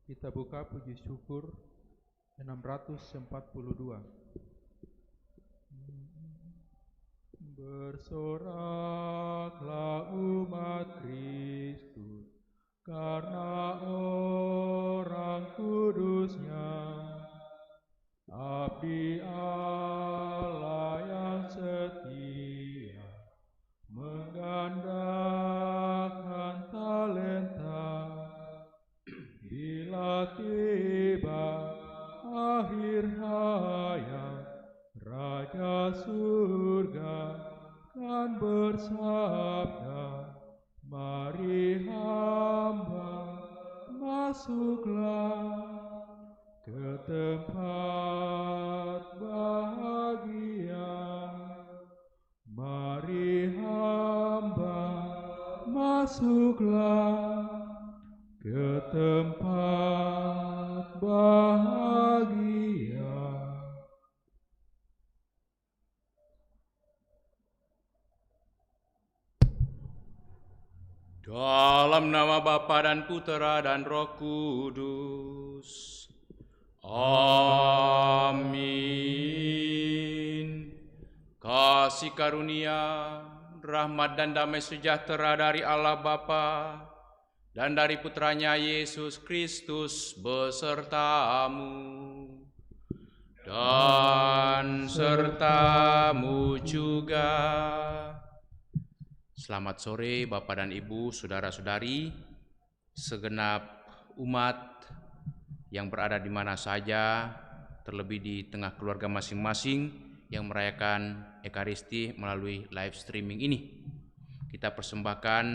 Kita buka puji syukur 642. Bersoraklah umat Kristus, karena orang kudusnya, abdi Allah yang setia, menggandakan talenta. Bila tiba akhir hayat, Raja surga kan bersabda, mari hamba masuklah ke tempat bahagia. Mari hamba masuklah ke tempat bahagia. Dalam nama Bapa dan Putera dan Roh Kudus. Amin. Kasih karunia, rahmat dan damai sejahtera dari Allah Bapa dan dari Putranya Yesus Kristus besertamu dan sertamu juga. Selamat sore Bapak dan Ibu, saudara-saudari, segenap umat yang berada di mana saja, terlebih di tengah keluarga masing-masing yang merayakan Ekaristi melalui live streaming ini. Kita persembahkan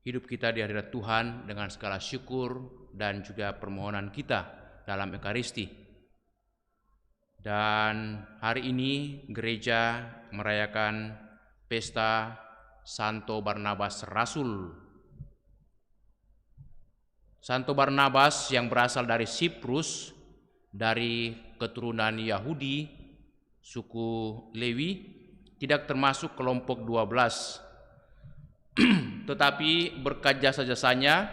hidup kita di hadirat Tuhan dengan segala syukur dan juga permohonan kita dalam Ekaristi. Dan hari ini gereja merayakan pesta Santo Barnabas Rasul. Santo Barnabas yang berasal dari Siprus, dari keturunan Yahudi, suku Lewi, tidak termasuk kelompok 12. Tetapi berkat jasa-jasanya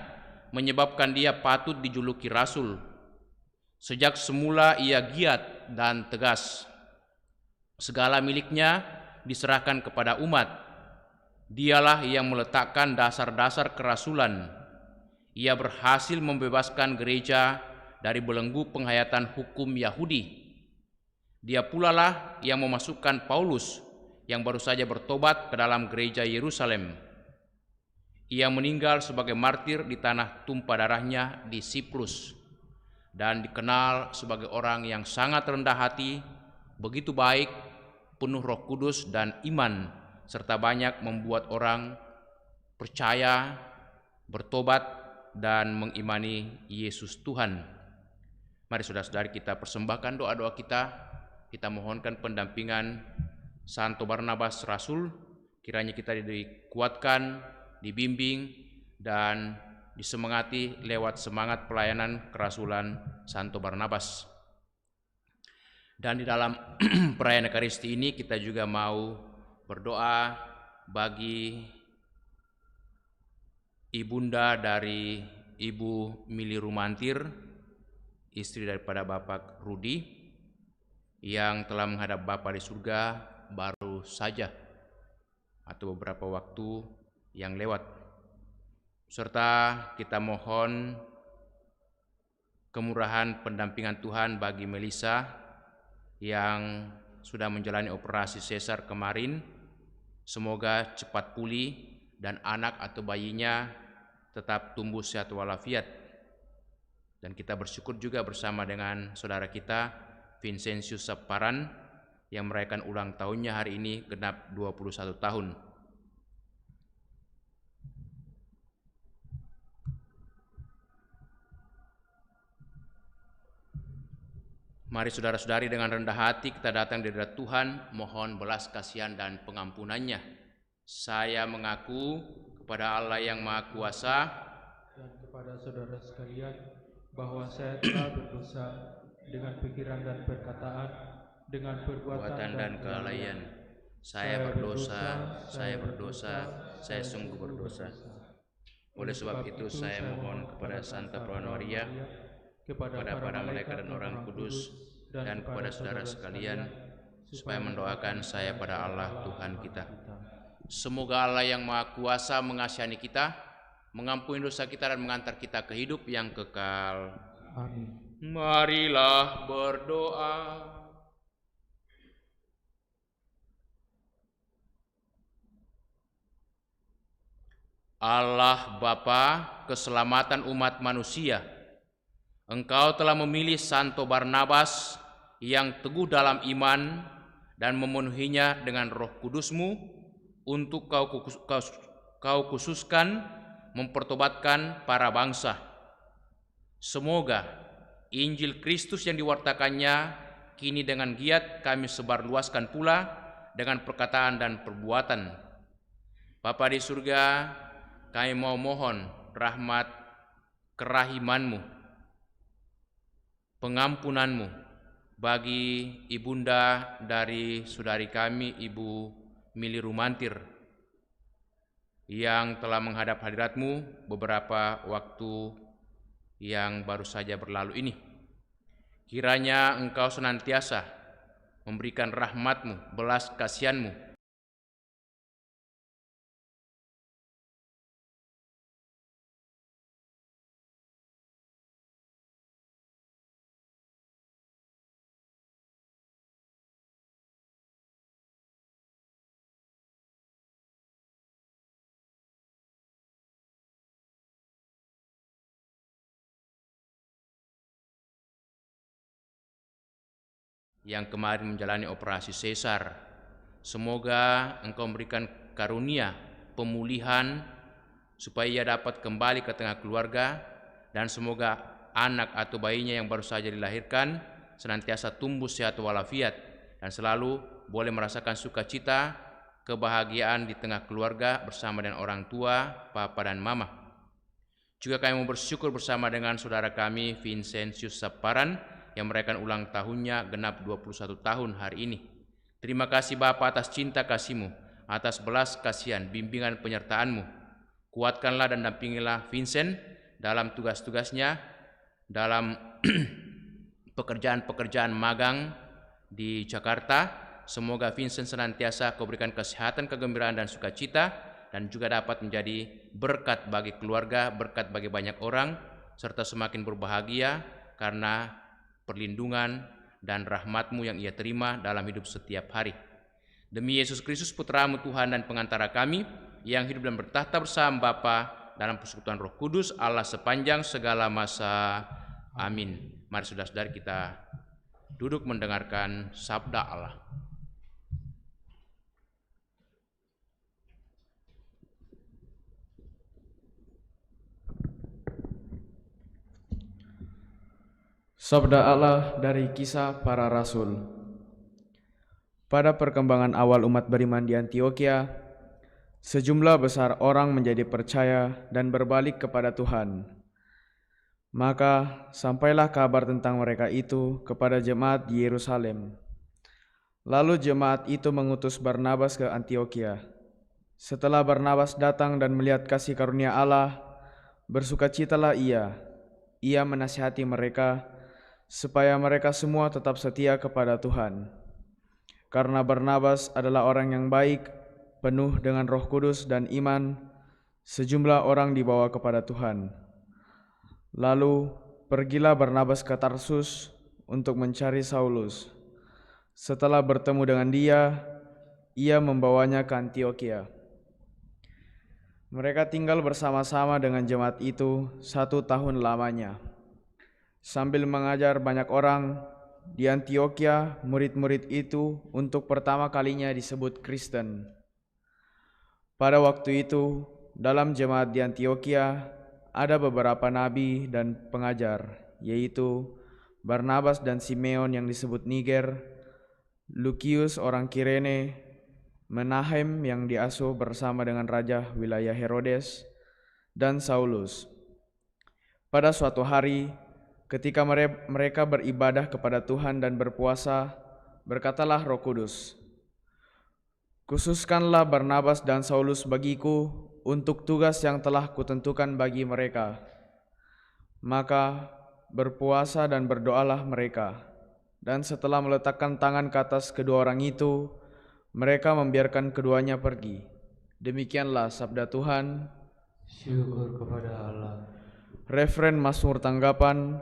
menyebabkan dia patut dijuluki Rasul. Sejak semula ia giat dan tegas. Segala miliknya diserahkan kepada umat. Dialah yang meletakkan dasar-dasar kerasulan. Ia berhasil membebaskan gereja dari belenggu penghayatan hukum Yahudi. Dia pula lah yang memasukkan Paulus yang baru saja bertobat ke dalam gereja Yerusalem. Ia meninggal sebagai martir di tanah tumpah darahnya di Siprus dan dikenal sebagai orang yang sangat rendah hati, begitu baik, penuh Roh Kudus dan iman, serta banyak membuat orang percaya, bertobat, dan mengimani Yesus Tuhan. Mari saudara-saudari kita persembahkan doa-doa kita. Kita mohonkan pendampingan Santo Barnabas Rasul. Kiranya kita dikuatkan, dibimbing, dan disemangati lewat semangat pelayanan kerasulan Santo Barnabas. Dan di dalam perayaan Ekaristi ini kita juga mau berdoa bagi ibunda dari Ibu Mili Rumantir, istri daripada Bapak Rudi, yang telah menghadap Bapa di surga baru saja atau beberapa waktu yang lewat. Serta kita mohon kemurahan pendampingan Tuhan bagi Melisa yang sudah menjalani operasi sesar kemarin. Semoga cepat pulih dan anak atau bayinya tetap tumbuh sehat walafiat. Dan kita bersyukur juga bersama dengan saudara kita Vincentius Saparan yang merayakan ulang tahunnya hari ini genap 21 tahun. Mari saudara-saudari dengan rendah hati kita datang di hadirat Tuhan, mohon belas kasihan dan pengampunannya. Saya mengaku kepada Allah yang Maha Kuasa dan kepada saudara sekalian bahwa saya telah berdosa dengan pikiran dan perkataan, dengan perbuatan dan kelalaian. Saya berdosa, saya sungguh berdosa. Oleh sebab itu saya mohon kepada Santa Perawan Maria, kepada para malaikat dan orang kudus, dan kepada saudara sekalian, supaya mendoakan saya pada Allah Tuhan kita. Semoga Allah yang Maha Kuasa mengasihani kita, mengampuni dosa kita dan mengantar kita ke hidup yang kekal. Amin. Marilah berdoa. Allah Bapa, keselamatan umat manusia, Engkau telah memilih Santo Barnabas yang teguh dalam iman dan memenuhinya dengan Roh Kudus-Mu untuk kau khususkan mempertobatkan para bangsa. Semoga Injil Kristus yang diwartakannya kini dengan giat kami sebarluaskan pula dengan perkataan dan perbuatan. Bapa di surga, kami mau mohon rahmat kerahiman-Mu, pengampunan-Mu bagi ibunda dari saudari kami, Ibu Mili Rumantir, yang telah menghadap hadirat-Mu beberapa waktu yang baru saja berlalu ini. Kiranya Engkau senantiasa memberikan rahmat-Mu, belas kasihan-Mu yang kemarin menjalani operasi sesar. Semoga Engkau memberikan karunia pemulihan supaya ia dapat kembali ke tengah keluarga, dan semoga anak atau bayinya yang baru saja dilahirkan senantiasa tumbuh sehat walafiat dan selalu boleh merasakan sukacita, kebahagiaan di tengah keluarga bersama dengan orang tua, papa dan mama. Juga kami mau bersyukur bersama dengan saudara kami Vincentius Saparan yang merayakan ulang tahunnya genap 21 tahun hari ini. Terima kasih Bapa atas cinta kasih-Mu, atas belas kasihan, bimbingan penyertaan-Mu. Kuatkanlah dan dampingilah Vincent dalam tugas-tugasnya, dalam pekerjaan-pekerjaan magang di Jakarta. Semoga Vincent senantiasa Kau berikan kesehatan, kegembiraan dan sukacita, dan juga dapat menjadi berkat bagi keluarga, berkat bagi banyak orang, serta semakin berbahagia karena perlindungan dan rahmat-Mu yang ia terima dalam hidup setiap hari. Demi Yesus Kristus Putra-Mu Tuhan dan pengantara kami, yang hidup dan bertahta bersama Bapa dalam persekutuan Roh Kudus, Allah sepanjang segala masa. Amin. Mari saudara-saudari kita duduk mendengarkan sabda Allah. Sabda Allah dari Kisah Para Rasul. Pada perkembangan awal umat beriman di Antiokhia, sejumlah besar orang menjadi percaya dan berbalik kepada Tuhan. Maka sampailah kabar tentang mereka itu kepada jemaat di Yerusalem. Lalu jemaat itu mengutus Barnabas ke Antiokhia. Setelah Barnabas datang dan melihat kasih karunia Allah, bersukacitalah ia. Ia menasihati mereka supaya mereka semua tetap setia kepada Tuhan. Karena Barnabas adalah orang yang baik, penuh dengan Roh Kudus dan iman, sejumlah orang dibawa kepada Tuhan. Lalu pergilah Barnabas ke Tarsus untuk mencari Saulus. Setelah bertemu dengan dia, ia membawanya ke Antiokhia. Mereka tinggal bersama-sama dengan jemaat itu 1 tahun lamanya. Sambil mengajar banyak orang di Antiokhia, murid-murid itu untuk pertama kalinya disebut Kristen. Pada waktu itu, dalam jemaat di Antiokhia ada beberapa nabi dan pengajar, yaitu Barnabas dan Simeon yang disebut Niger, Lukius orang Kirene, Menahem yang diasuh bersama dengan raja wilayah Herodes, dan Saulus. Pada suatu hari, ketika mereka beribadah kepada Tuhan dan berpuasa, berkatalah Roh Kudus, "Khususkanlah Barnabas dan Saulus bagiku untuk tugas yang telah kutentukan bagi mereka. Maka berpuasa dan berdoalah mereka. Dan setelah meletakkan tangan ke atas kedua orang itu, mereka membiarkan keduanya pergi. Demikianlah sabda Tuhan. Syukur kepada Allah. Referen Mazmur tanggapan,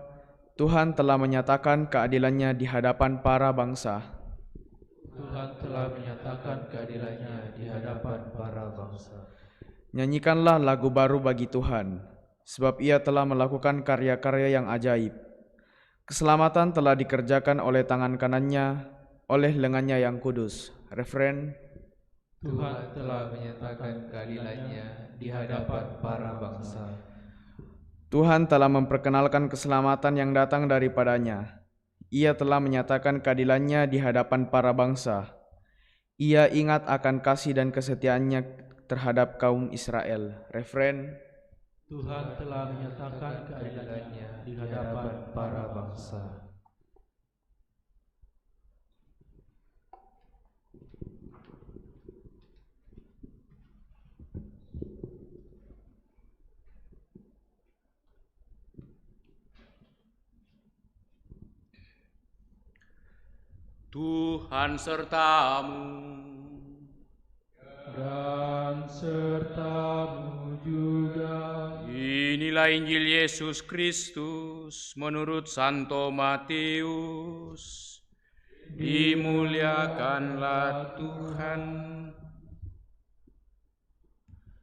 Tuhan telah menyatakan keadilannya di hadapan para bangsa. Tuhan telah menyatakan keadilannya di hadapan para bangsa. Nyanyikanlah lagu baru bagi Tuhan, sebab Ia telah melakukan karya-karya yang ajaib. Keselamatan telah dikerjakan oleh tangan kanannya, oleh lengannya yang kudus. Referen, Tuhan telah menyatakan keadilannya di hadapan para bangsa. Tuhan telah memperkenalkan keselamatan yang datang daripadanya. Ia telah menyatakan keadilannya di hadapan para bangsa. Ia ingat akan kasih dan kesetiaannya terhadap kaum Israel. Referen, Tuhan telah menyatakan keadilannya di hadapan para bangsa. Tuhan sertamu Dan sertamu juga. Inilah Injil Yesus Kristus menurut Santo Matius. Dimuliakanlah Tuhan.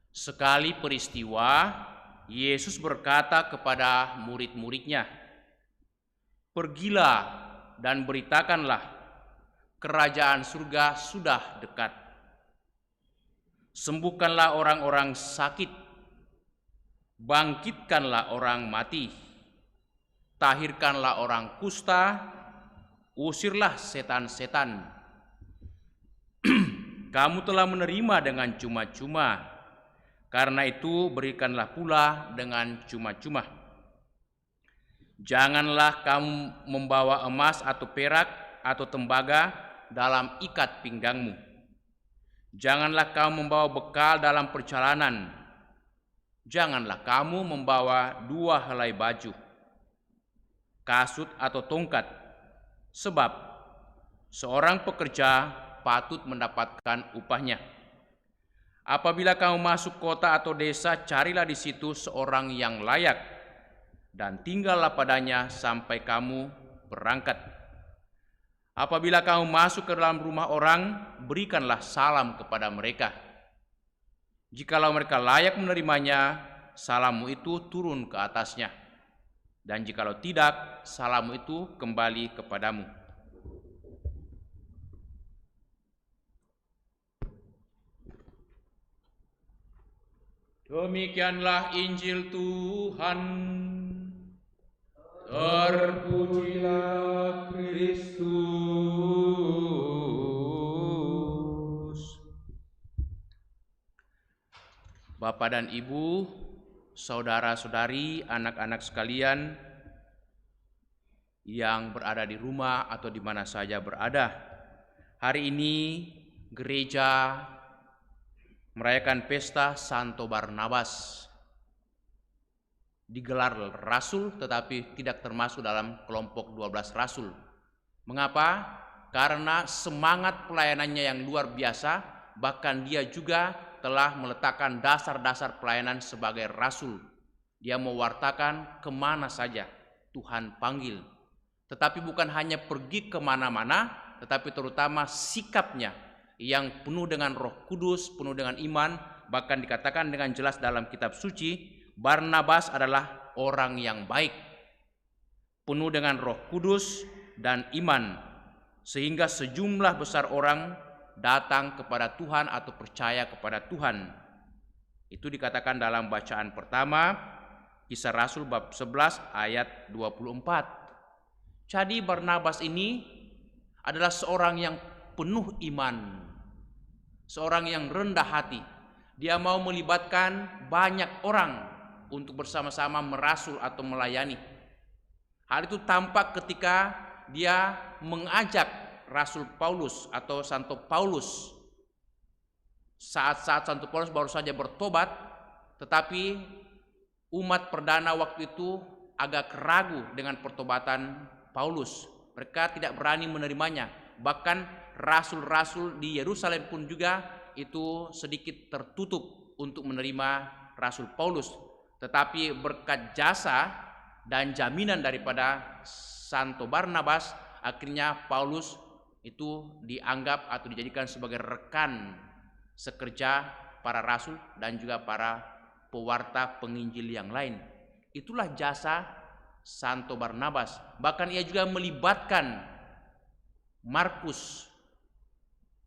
Sekali peristiwa, Yesus berkata kepada murid-muridnya, "Pergilah dan beritakanlah, kerajaan surga sudah dekat. Sembuhkanlah orang-orang sakit, bangkitkanlah orang mati, tahirkanlah orang kusta, usirlah setan-setan. Kamu telah menerima dengan cuma-cuma, karena itu berikanlah pula dengan cuma-cuma. Janganlah kamu membawa emas atau perak atau tembaga dalam ikat pinggangmu. Janganlah kamu membawa bekal dalam perjalanan. Janganlah kamu membawa 2 helai baju, kasut atau tongkat, sebab seorang pekerja patut mendapatkan upahnya. Apabila kamu masuk kota atau desa, carilah di situ seorang yang layak, dan tinggallah padanya sampai kamu berangkat. Apabila kamu masuk ke dalam rumah orang, berikanlah salam kepada mereka. Jikalau mereka layak menerimanya, salammu itu turun ke atasnya. Dan jikalau tidak, salammu itu kembali kepadamu." Demikianlah Injil Tuhan. Terpujilah Kristus. Bapak dan Ibu, saudara-saudari, anak-anak sekalian yang berada di rumah atau di mana saja berada, hari ini gereja merayakan pesta Santo Barnabas. Digelar rasul tetapi tidak termasuk dalam kelompok 12 rasul. Mengapa? Karena semangat pelayanannya yang luar biasa, bahkan dia juga telah meletakkan dasar-dasar pelayanan sebagai rasul. Dia mewartakan kemana saja Tuhan panggil. Tetapi bukan hanya pergi kemana-mana, tetapi terutama sikapnya yang penuh dengan Roh Kudus, penuh dengan iman. Bahkan dikatakan dengan jelas dalam kitab suci, Barnabas adalah orang yang baik, penuh dengan Roh Kudus dan iman, sehingga sejumlah besar orang datang kepada Tuhan atau percaya kepada Tuhan. Itu dikatakan dalam bacaan pertama, Kisah Rasul bab 11 ayat 24. Jadi Barnabas ini adalah seorang yang penuh iman, seorang yang rendah hati. Dia mau melibatkan banyak orang untuk bersama-sama merasul atau melayani. Hal itu tampak ketika dia mengajak Rasul Paulus atau Santo Paulus. Saat-saat Santo Paulus baru saja bertobat, tetapi umat perdana waktu itu agak ragu dengan pertobatan Paulus. Mereka tidak berani menerimanya. Bahkan rasul-rasul di Yerusalem pun juga itu sedikit tertutup untuk menerima Rasul Paulus. Tetapi berkat jasa dan jaminan daripada Santo Barnabas, akhirnya Paulus itu dianggap atau dijadikan sebagai rekan sekerja para rasul dan juga para pewarta penginjil yang lain. Itulah jasa Santo Barnabas. Bahkan ia juga melibatkan Markus,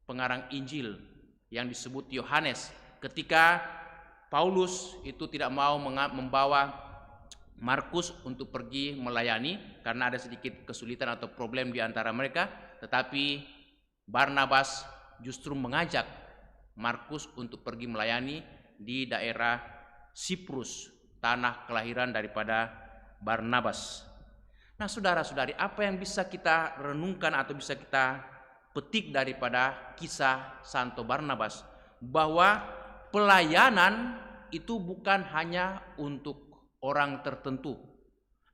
pengarang Injil yang disebut Yohanes, ketika Paulus itu tidak mau membawa Markus untuk pergi melayani karena ada sedikit kesulitan atau problem di antara mereka, tetapi Barnabas justru mengajak Markus untuk pergi melayani di daerah Siprus, tanah kelahiran daripada Barnabas. Nah, saudara-saudari, apa yang bisa kita renungkan atau bisa kita petik daripada kisah Santo Barnabas? Bahwa pelayanan itu bukan hanya untuk orang tertentu,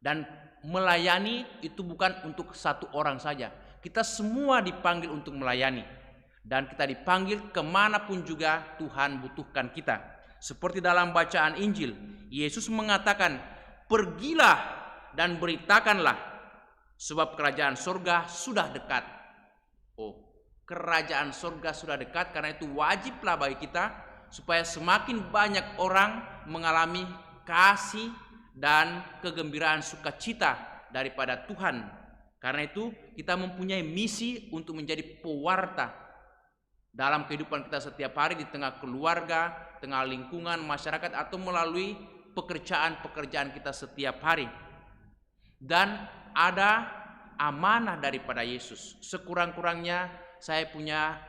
dan melayani itu bukan untuk satu orang saja. Kita semua dipanggil untuk melayani, dan kita dipanggil kemanapun juga Tuhan butuhkan kita. Seperti dalam bacaan Injil, Yesus mengatakan, "Pergilah dan beritakanlah, sebab kerajaan surga sudah dekat." Oh, kerajaan surga sudah dekat, karena itu wajiblah bagi kita supaya semakin banyak orang mengalami kasih dan kegembiraan sukacita daripada Tuhan. Karena itu kita mempunyai misi untuk menjadi pewarta dalam kehidupan kita setiap hari, di tengah keluarga, tengah lingkungan masyarakat, atau melalui pekerjaan-pekerjaan kita setiap hari. Dan ada amanah daripada Yesus. Sekurang-kurangnya saya punya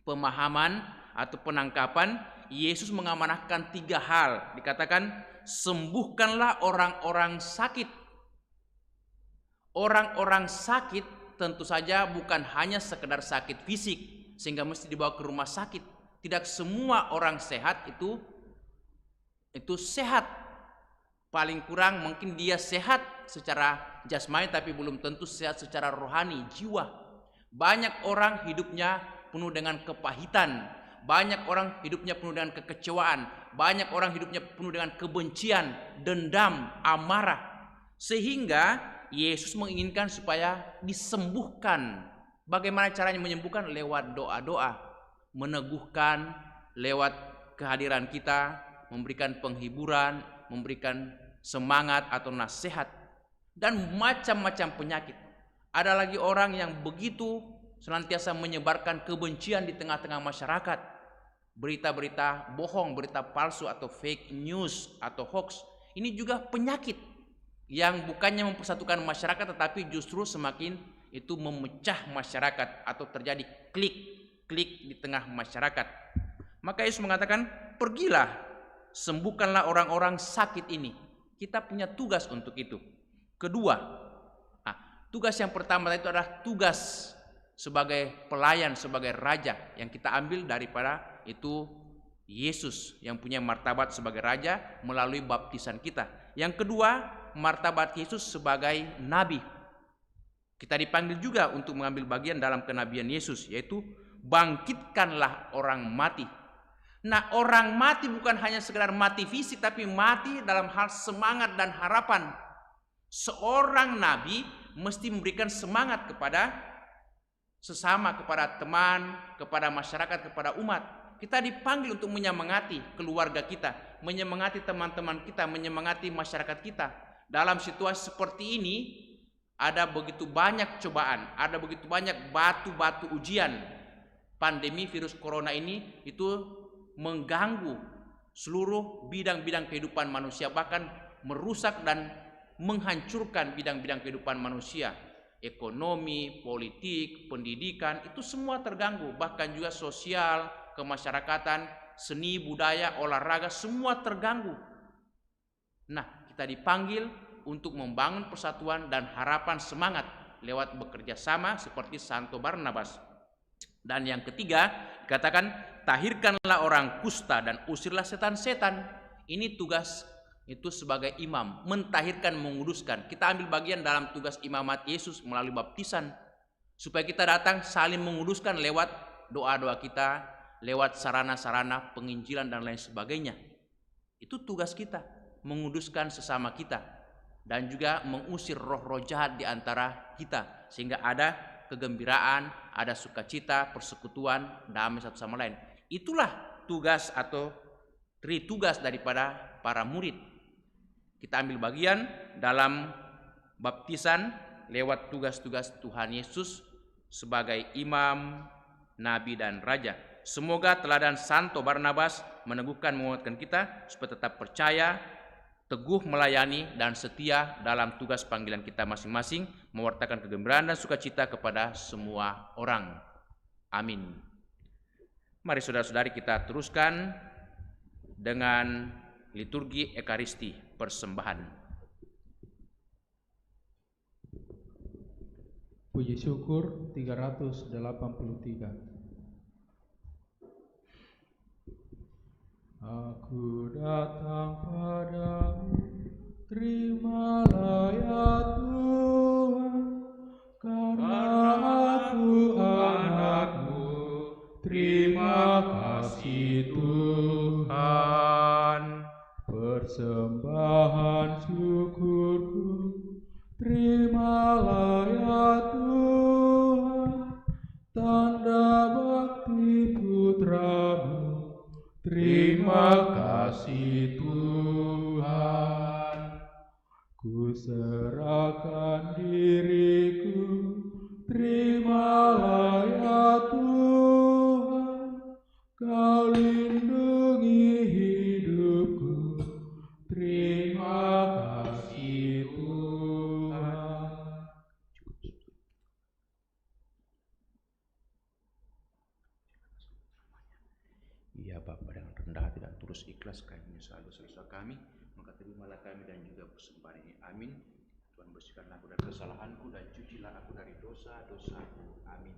pemahaman atau penangkapan, Yesus mengamanahkan 3 hal. Dikatakan, sembuhkanlah orang-orang sakit. Orang-orang sakit tentu saja bukan hanya sekedar sakit fisik sehingga mesti dibawa ke rumah sakit. Tidak semua orang sehat itu sehat. Paling kurang mungkin dia sehat secara jasmani, tapi belum tentu sehat secara rohani, jiwa. Banyak orang hidupnya penuh dengan kepahitan, banyak orang hidupnya penuh dengan kekecewaan, banyak orang hidupnya penuh dengan kebencian, dendam, amarah. Sehingga Yesus menginginkan supaya disembuhkan. Bagaimana caranya menyembuhkan? Lewat doa-doa, meneguhkan, lewat kehadiran kita, memberikan penghiburan, memberikan semangat atau nasihat, dan macam-macam penyakit. Ada lagi orang yang begitu senantiasa menyebarkan kebencian di tengah-tengah masyarakat, berita-berita bohong, berita palsu atau fake news atau hoax. Ini juga penyakit yang bukannya mempersatukan masyarakat, tetapi justru semakin itu memecah masyarakat atau terjadi klik di tengah masyarakat. Maka Yesus mengatakan, pergilah, sembuhkanlah orang-orang sakit ini. Kita punya tugas untuk itu. Kedua, tugas yang pertama itu adalah tugas sebagai pelayan, sebagai raja, yang kita ambil daripada itu Yesus yang punya martabat sebagai raja melalui baptisan kita. Yang kedua, martabat Yesus sebagai nabi. Kita dipanggil juga untuk mengambil bagian dalam kenabian Yesus, yaitu bangkitkanlah orang mati. Nah, orang mati bukan hanya sekedar mati fisik, tapi mati dalam hal semangat dan harapan. Seorang nabi mesti memberikan semangat kepada sesama, kepada teman, kepada masyarakat, kepada umat. Kita dipanggil untuk menyemangati keluarga kita, menyemangati teman-teman kita, menyemangati masyarakat kita. Dalam situasi seperti ini, ada begitu banyak cobaan, ada begitu banyak batu-batu ujian. Pandemi virus corona ini itu mengganggu seluruh bidang-bidang kehidupan manusia, bahkan merusak dan menghancurkan bidang-bidang kehidupan manusia. Ekonomi, politik, pendidikan, itu semua terganggu. Bahkan juga sosial, kemasyarakatan, seni, budaya, olahraga, semua terganggu. Nah, kita dipanggil untuk membangun persatuan dan harapan semangat lewat bekerja sama seperti Santo Barnabas. Dan yang ketiga, dikatakan tahirkanlah orang kusta dan usirlah setan-setan. Ini tugas itu sebagai imam, mentahirkan, menguduskan. Kita ambil bagian dalam tugas imamat Yesus melalui baptisan, supaya kita datang saling menguduskan lewat doa-doa kita, lewat sarana-sarana penginjilan dan lain sebagainya. Itu tugas kita, menguduskan sesama kita dan juga mengusir roh-roh jahat di antara kita, sehingga ada kegembiraan, ada sukacita, persekutuan, damai satu sama lain. Itulah tugas atau tugas daripada para murid. Kita ambil bagian dalam baptisan lewat tugas-tugas Tuhan Yesus sebagai imam, nabi, dan raja. Semoga teladan Santo Barnabas meneguhkan, menguatkan kita supaya tetap percaya, teguh melayani, dan setia dalam tugas panggilan kita masing-masing, mewartakan kegembiraan dan sukacita kepada semua orang. Amin. Mari saudara-saudari kita teruskan dengan liturgi Ekaristi, persembahan. Puji syukur 383. Aku datang padamu, terimalah ya Tuhan, karena aku anak-Mu. Terima kasih Tuhan. Persembahan syukurku, terimalah ya Tuhan, tanda bakti putra-Mu. Terima kasih Tuhan. Ku serahkan diriku, terimalah ya Tuhan, Kau lindungi hidupku. Terima kasih Tuhan. Ya Bapa, dengan rendah hati dan tulus ikhlas kami menyesal dosa-dosa kami, maka terimalah kami dan juga persembahan ini. Amin. Tuhan, bersihkanlah aku dari kesalahanku dan cucilah aku dari dosa-dosaku. Amin.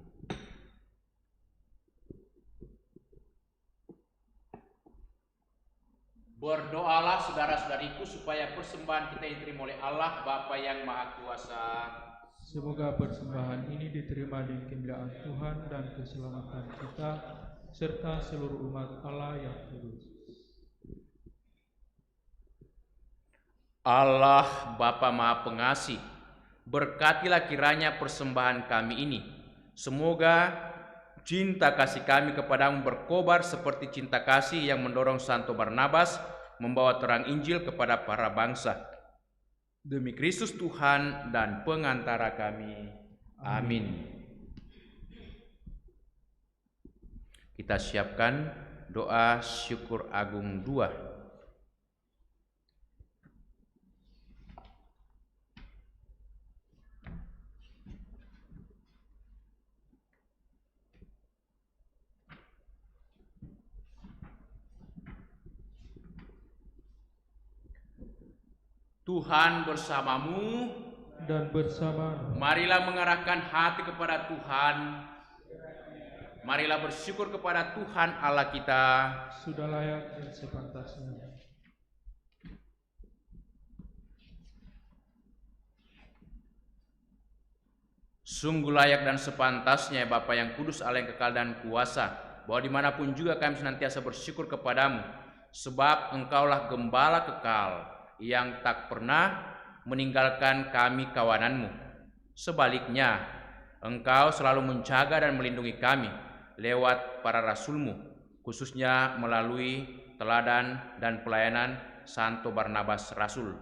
Berdoalah saudara-saudariku supaya persembahan kita diterima oleh Allah Bapa yang Maha Kuasa. Semoga persembahan ini diterima di kemuliaan Tuhan dan keselamatan kita, serta seluruh umat Allah yang kudus. Allah Bapa Maha Pengasih, berkatilah kiranya persembahan kami ini. Semoga cinta kasih kami kepadamu berkobar seperti cinta kasih yang mendorong Santo Barnabas membawa terang Injil kepada para bangsa. Demi Kristus Tuhan dan pengantara kami. Amin. Kita siapkan doa syukur agung 2. Tuhan bersamamu dan bersama. Marilah mengarahkan hati kepada Tuhan. Marilah bersyukur kepada Tuhan Allah kita. Sudah layak dan sepantasnya. Sungguh layak dan sepantasnya Bapa yang kudus, Allah yang kekal dan kuasa, bahwa dimanapun juga kami senantiasa bersyukur kepadamu, sebab Engkaulah Gembala kekal yang tak pernah meninggalkan kami kawananmu. Sebaliknya, Engkau selalu menjaga dan melindungi kami lewat para rasulmu, khususnya melalui teladan dan pelayanan Santo Barnabas Rasul.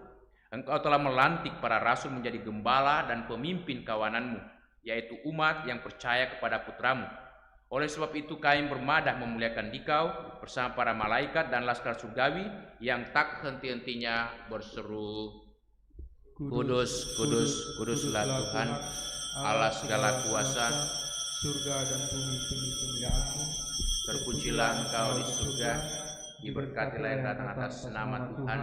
Engkau telah melantik para rasul menjadi gembala dan pemimpin kawananmu, yaitu umat yang percaya kepada putramu. Oleh sebab itu kami bermadah memuliakan Dikau bersama para malaikat dan laskar surgawi yang tak henti-hentinya berseru, Kudus, kudus, kuduslah Tuhan, Allah segala kuasa, surga dan bumi penuh kemuliaan-Mu. Terpujilah Engkau di surga, diberkatilah yang datang atas nama Tuhan,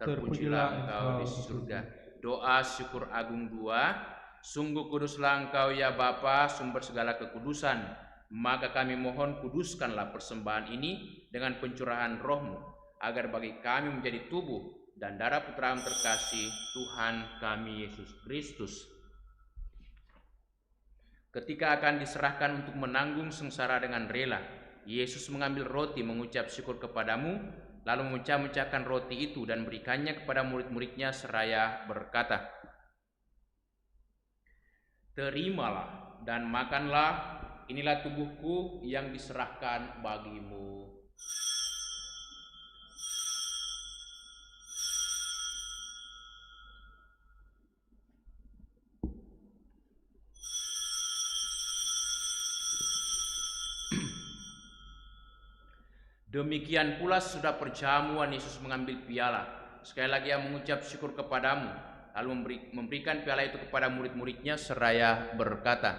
terpujilah Engkau di surga. Doa syukur agung 2. Sungguh kuduslah Engkau ya Bapa, sumber segala kekudusan. Maka kami mohon kuduskanlah persembahan ini dengan pencurahan roh-Mu, agar bagi kami menjadi tubuh dan darah Putra terkasih, Tuhan kami Yesus Kristus. Ketika akan diserahkan untuk menanggung sengsara dengan rela, Yesus mengambil roti, mengucap syukur kepadamu, lalu memecah-mecahkan roti itu dan berikannya kepada murid-muridnya seraya berkata, "Terimalah dan makanlah, inilah tubuhku yang diserahkan bagimu." Demikian pula sudah perjamuan Yesus mengambil piala. Sekali lagi ia mengucap syukur kepadamu, lalu memberikan piala itu kepada murid-muridnya seraya berkata,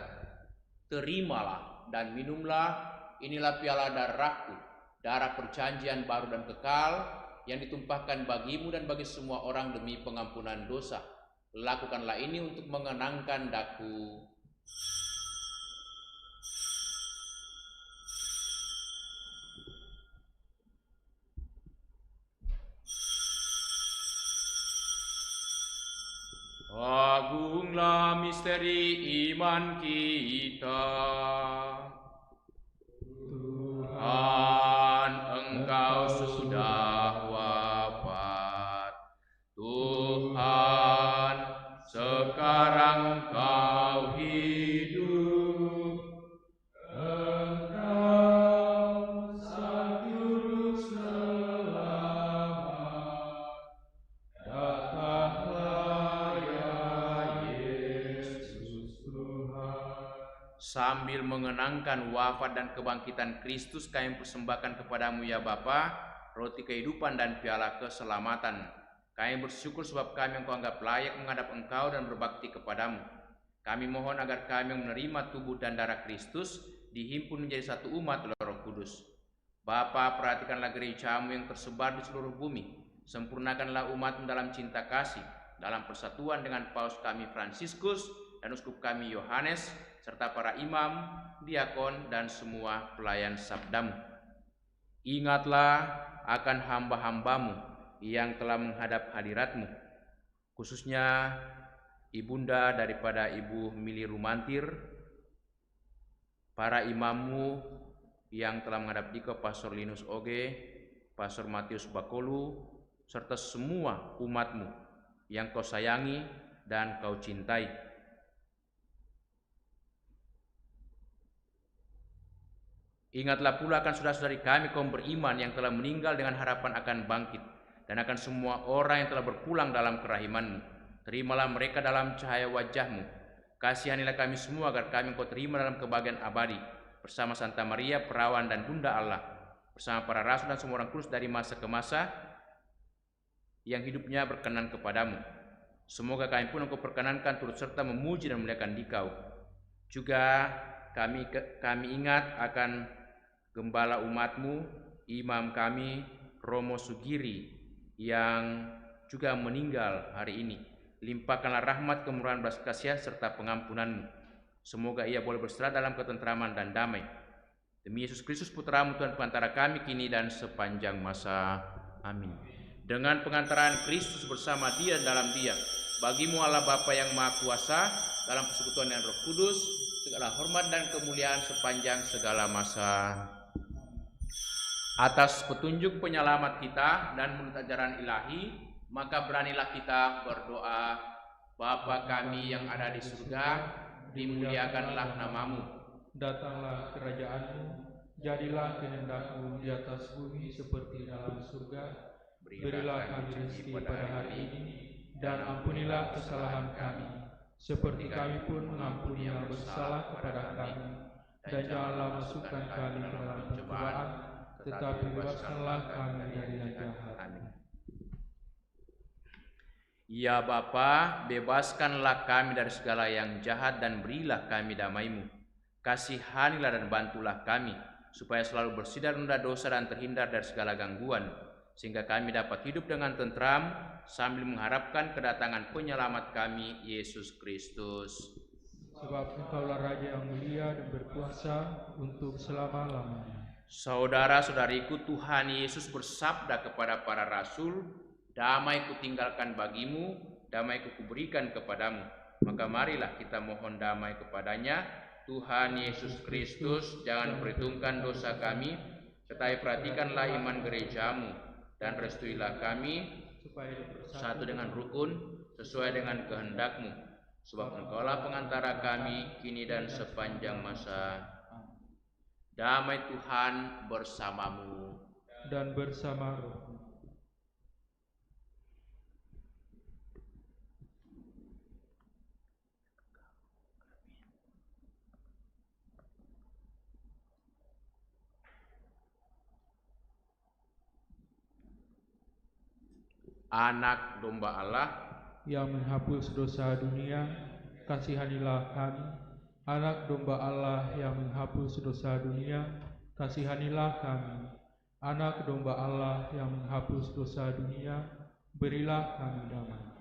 "Terimalah dan minumlah, inilah piala darahku, darah perjanjian baru dan kekal, yang ditumpahkan bagimu dan bagi semua orang demi pengampunan dosa. Lakukanlah ini untuk mengenangkan daku." Agunglah misteri iman kita. Tuhan, Engkau sudah wafat. Tuhan, sekarang Engkau hidup. Engkau Sang Juru Selamat. Datanglah ya Yesus Tuhan. Sambil mengenangkan wafat dan kebangkitan Kristus, kami persembahkan kepadamu ya Bapa, roti kehidupan dan piala keselamatan. Kami bersyukur sebab kami Engkau anggap layak menghadap Engkau dan berbakti kepadamu. Kami mohon agar kami menerima tubuh dan darah Kristus, dihimpun menjadi satu umat oleh Roh Kudus. Bapa, perhatikanlah gerejamu yang tersebar di seluruh bumi. Sempurnakanlah umatmu dalam cinta kasih, dalam persatuan dengan Paus kami Fransiskus dan uskup kami Yohanes, serta para imam, diakon, dan semua pelayan sabdamu. Ingatlah akan hamba-hambamu yang telah menghadap hadiratmu, khususnya ibunda daripada Ibu Mili Rumantir, para imammu yang telah menghadap dikau, Pastor Linus Oge, Pastor Matius Bakolu, serta semua umatmu yang kau sayangi dan kau cintai. Ingatlah pula akan saudara-saudari kami kaum beriman yang telah meninggal dengan harapan akan bangkit, dan akan semua orang yang telah berpulang dalam kerahiman-Mu. Terimalah mereka dalam cahaya wajah-Mu. Kasihanilah kami semua agar kami Engkau terima dalam kebahagiaan abadi, bersama Santa Maria, Perawan dan Bunda Allah, bersama para rasul dan semua orang kudus dari masa ke masa, yang hidupnya berkenan kepadamu. Semoga kami pun Engkau perkenankan turut serta memuji dan memuliakan Dikau. Juga kami ingat akan gembala umatmu, imam kami Romo Sugiri, yang juga meninggal hari ini. Limpahkanlah rahmat, kemurahan, belas kasihan serta pengampunan-Mu. Semoga ia boleh berserah dalam ketentraman dan damai. Demi Yesus Kristus Putra-Mu Tuhan pengantara kami kini dan sepanjang masa. Amin. Dengan pengantaran Kristus bersama Dia dalam Dia, bagimu Allah Bapa yang Maha Kuasa, dalam persekutuan dengan Roh Kudus, segala hormat dan kemuliaan sepanjang segala masa. Atas petunjuk penyelamat kita dan menurut ajaran ilahi, maka beranilah kita berdoa. Bapa kami yang ada di surga, dimuliakanlah namamu. Datanglah kerajaan-Mu, jadilah kehendak-Mu di atas bumi seperti dalam surga. Berilah kami rezeki pada hari ini, dan ampunilah kesalahan kami, seperti kami pun mengampuni yang bersalah kepada kami. Dan janganlah masukkan kami ke dalam pencobaan, tetapi bebaskanlah kami dari yang jahat. Amin. Ya Bapa, bebaskanlah kami dari segala yang jahat dan berilah kami damai-Mu. Kasihanilah dan bantulah kami, supaya selalu bersih dari noda dosa dan terhindar dari segala gangguan, sehingga kami dapat hidup dengan tentram sambil mengharapkan kedatangan penyelamat kami, Yesus Kristus. Sebab Engkaulah Raja yang mulia dan berkuasa untuk selama-lamanya. Saudara-saudariku, Tuhan Yesus bersabda kepada para rasul, "Damai kutinggalkan bagimu, damai kuberikan kepadamu." Maka marilah kita mohon damai kepadanya. Tuhan Yesus Kristus, jangan perhitungkan dosa kami, tetapi perhatikanlah iman gerejamu, dan restuilah kami satu dengan rukun, sesuai dengan kehendak-Mu. Sebab Engkaulah pengantara kami, kini dan sepanjang masa. Damai Tuhan bersamamu dan bersama rohmu. Anak domba Allah yang menghapus dosa dunia, kasihanilah kami. Anak domba Allah yang menghapus dosa dunia, kasihanilah kami. Anak domba Allah yang menghapus dosa dunia, berilah kami damai.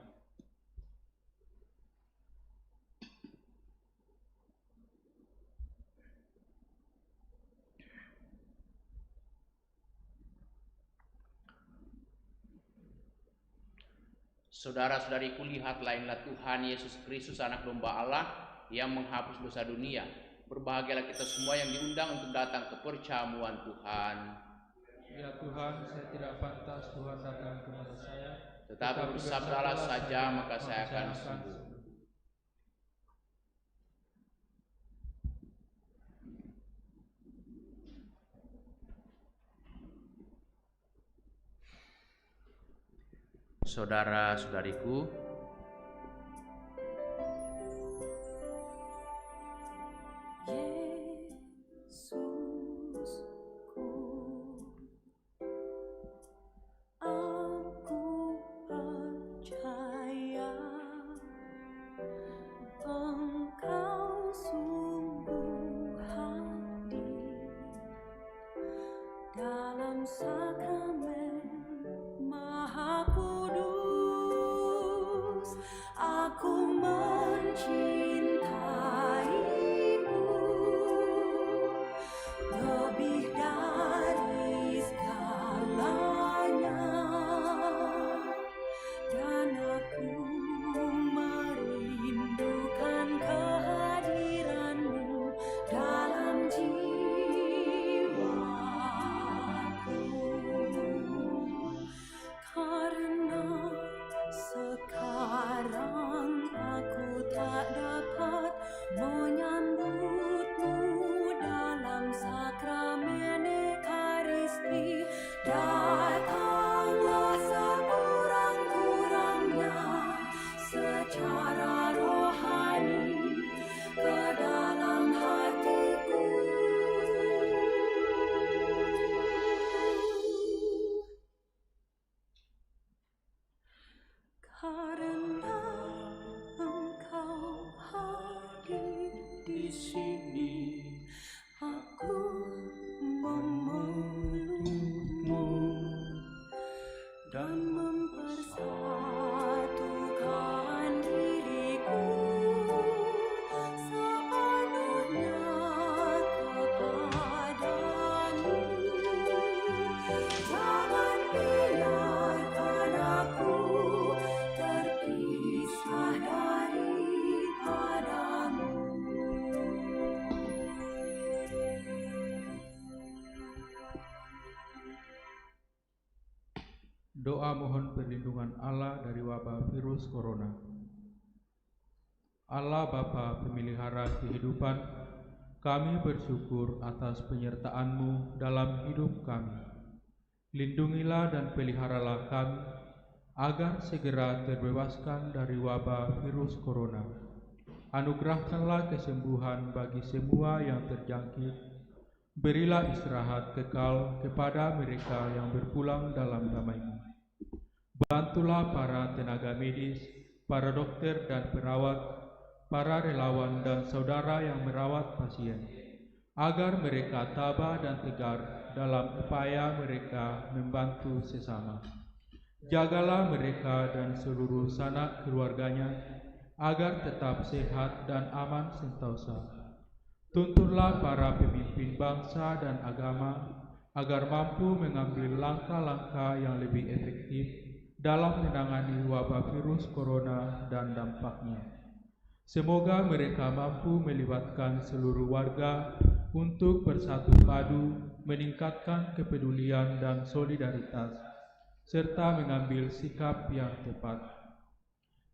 Saudara-saudariku, lihatlah, inilah Tuhan Yesus Kristus, anak domba Allah yang menghapus dosa dunia. Berbahagialah kita semua yang diundang untuk datang ke perjamuan Tuhan. Ya Tuhan, saya tidak pantas Tuhan datang kepada saya, tetapi bersabdalah saja, maka saya akan sembuh. Saudara-saudariku, Doa mohon perlindungan Allah dari wabah virus corona. Allah Bapa pemelihara kehidupan, kami bersyukur atas penyertaan-Mu dalam hidup kami. Lindungilah dan peliharalah kami, agar segera terbebaskan dari wabah virus corona. Anugerahkanlah kesembuhan bagi semua yang terjangkit. Berilah istirahat kekal kepada mereka yang berpulang dalam damai-Mu. Bantulah para tenaga medis, para dokter dan perawat, para relawan dan saudara yang merawat pasien, agar mereka tabah dan tegar dalam upaya mereka membantu sesama. Jagalah mereka dan seluruh sanak keluarganya, agar tetap sehat dan aman sentosa. Tuntunlah para pemimpin bangsa dan agama agar mampu mengambil langkah-langkah yang lebih efektif dalam menangani wabah virus corona dan dampaknya. Semoga mereka mampu melibatkan seluruh warga untuk bersatu padu, meningkatkan kepedulian dan solidaritas, serta mengambil sikap yang tepat.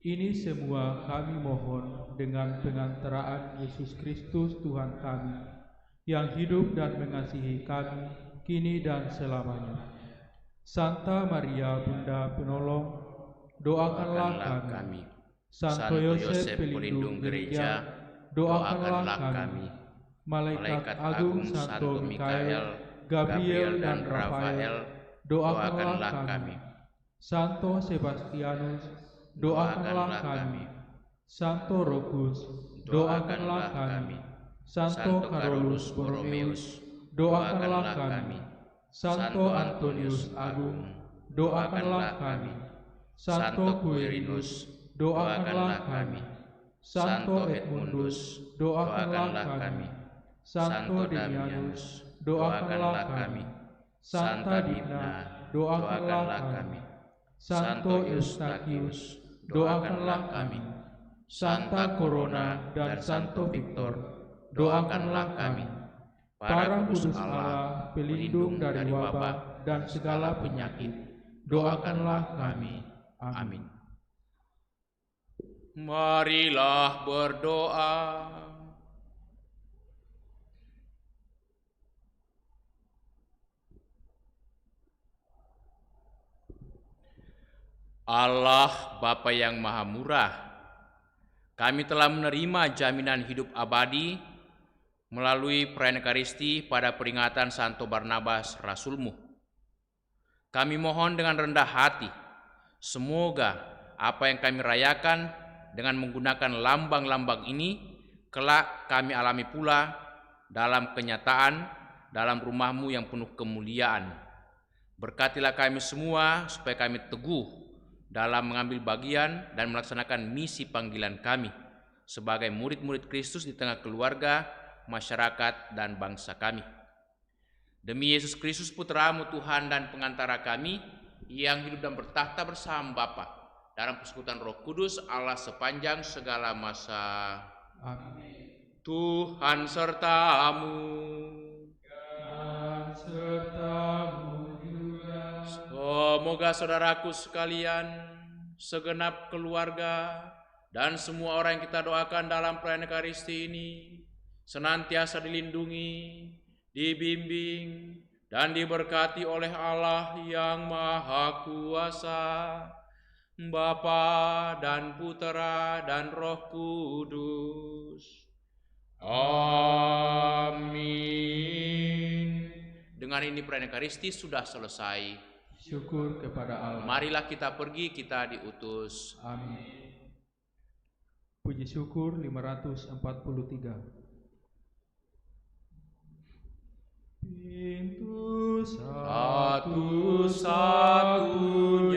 Ini semua kami mohon dengan pengantaraan Yesus Kristus Tuhan kami, yang hidup dan mengasihi kami kini dan selamanya. Santa Maria Bunda Penolong, doakanlah kami. Santo Yosef pelindung gereja, doakanlah kami. Malaikat agung Santo Mikael, Gabriel dan Rafael, doakanlah kami. Santo Sebastianus, doakanlah kami. Santo Rokus, doakanlah kami. Santo Carolus Borromeus, doakanlah kami. Santo Antonius Agung, doakanlah kami. Santo Quirinus, doakanlah kami. Santo Edmundus, doakanlah kami. Santo Damianus, doakanlah kami. Santa Dina, doakanlah kami. Santo Eustachius, doakanlah kami. Santa Corona dan Santo Victor, doakanlah kami. Para kudus Allah, pelindung dari wabah dan segala penyakit, doakanlah kami. Amin. Marilah berdoa. Allah Bapa yang Maha Murah, kami telah menerima jaminan hidup abadi melalui perayaan Ekaristi pada peringatan Santo Barnabas Rasul-Mu. Kami mohon dengan rendah hati, semoga apa yang kami rayakan dengan menggunakan lambang-lambang ini kelak kami alami pula dalam kenyataan dalam rumah-Mu yang penuh kemuliaan. Berkatilah kami semua supaya kami teguh dalam mengambil bagian dan melaksanakan misi panggilan kami sebagai murid-murid Kristus di tengah keluarga, masyarakat, dan bangsa kami. Demi Yesus Kristus Putra-Mu Tuhan dan pengantara kami, yang hidup dan bertahta bersama Bapa dalam persekutuan Roh Kudus, Allah sepanjang segala masa. Amin. Tuhan sertamu. Dan sertamu juga. Semoga saudaraku sekalian, segenap keluarga, dan semua orang yang kita doakan dalam perayaan Ekaristi ini senantiasa dilindungi, dibimbing, dan diberkati oleh Allah yang Maha Kuasa, Bapa dan Putera dan Roh Kudus. Amin. Dengan ini perayaan Ekaristi sudah selesai. Syukur kepada Allah. Marilah kita pergi, kita diutus. Amin. Puji syukur 543. Pintu satu-satunya